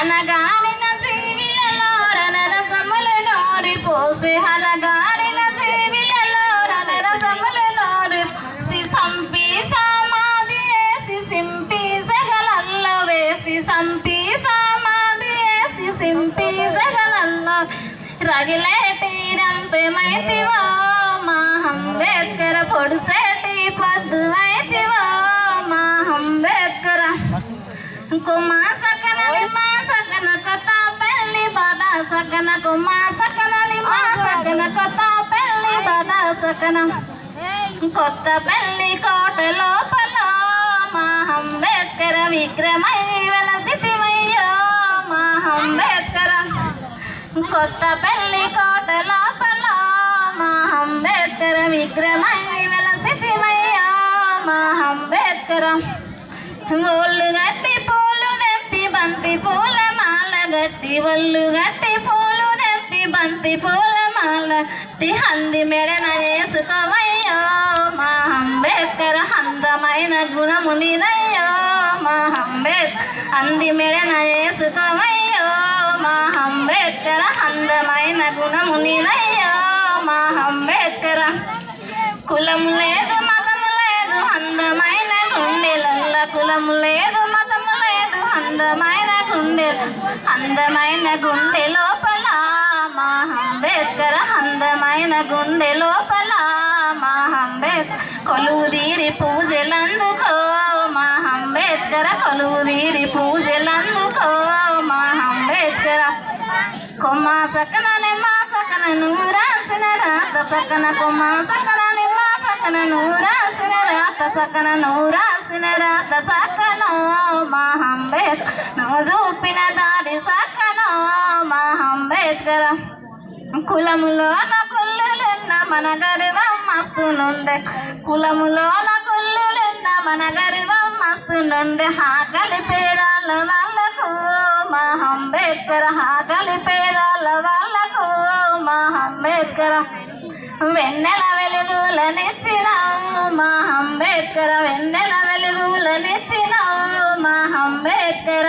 అనగారిన జీవిలలో రణరసములు నోరి పోసి అనగారిన జీవిలలో రణరసములు నోరి పోసి సంపి సమాధి వేసి సింపి సగలల్లో వేసి సంపి సమాధి వేసి సింపి సగలల్లో రగిలేటి రంపెమైతివో మా అంబేద్కర పొడిసేటి పద్దువైతివో మా అంబేద్కర కుమా సకన నిమ్మా సకన కొత్త పెళ్ళి బాట సకన కుమా సకన నిమ్మా సకన కొత్త పెళ్ళి బాట సకన కొత్త పెళ్ళి కోట లోపల మా అంబేద్కర విక్రమై వెలసితివయ్యో మా అంబేద్కర కొత్త పెళ్ళి కోట లోపల మా అంబేద్కర విక్రమై వెలసితివయ్యో మా అంబేద్కర ఒళ్ళు గట్టి పూలు తెప్పి బంతి పూల మాల గట్టి ఒళ్ళు గట్టి పూలు తెప్పి బంతి పూల మాల గట్టి హంది మెడన చేసుకోవయ్యో మా అంబేద్కర అందమైన గుణము నీదయ్యో మా అంబేద్కర అంది మెడన చేసుకోవయ్యో మా అంబేద్కర అందమైన గుణము నీదయ్యో మా అంబేద్కర కులము లేదు మతము లేదు అందమైన గుండెలల్ల కులము లేదు మతము లేదు అందమైన గుండె లోపల మా అంబేద్కర అందమైన గుండె లోపల మా అంబేద్కర కొలువు తీరి పూజలందుకో మా అంబేద్కర కొలువు తీరి పూజలందుకో మా అంబేద్కర కొమ్మా సకన నిమ్మా సకన నువ్వు రాసిన రాత సకన కొమ్మా సకన నిమ్మా సకన నువ్వు రాసిన రాత సకన నువ్వు రాసిన రాత సకనో మా అంబేద్కర నువ్వు చూపిన దారి సకనో మా అంబేద్కర కులములోన కుళ్ళులున్న మన గర్వం మస్తునుండే కులములోన కుళ్ళులున్న మన గర్వం మస్తునుండే ఆకలి పేరాల వాళ్ళకు మా అంబేద్కర ఆకలి పేరాల వాళ్ళకు మా అంబేద్కర వెన్నెల వెలుగులనిచ్చినావు మా అంబేద్కర వెన్నెల వెలుగులనిచ్చినావు మా అంబేద్కర